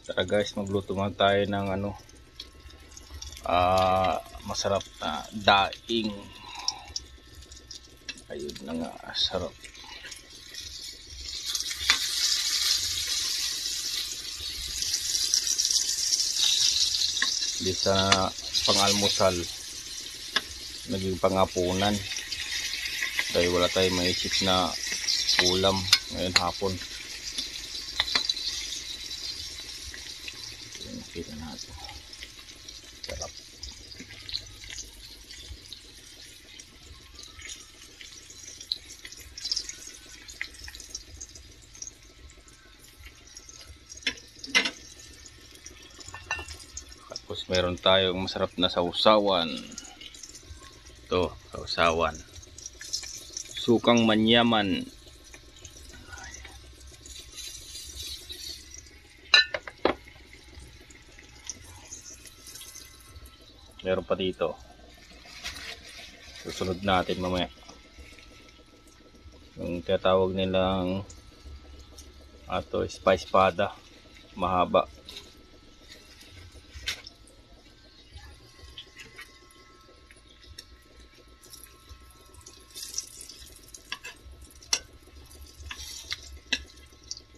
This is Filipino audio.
Tara guys, magluto muna tayo ng masarap na daing. Ayun na nga, sarap. Di sa pang-almusal, naging pangapunan dahil wala tayong maisip na ulam ngayon hapon. Kita natin, sarap. Tapos meron tayong masarap na sausawan. Ito, sausawan sukang manyaman. Meron pa dito, susunod natin mamaya, yung tinatawag nilang spice pada, mahaba.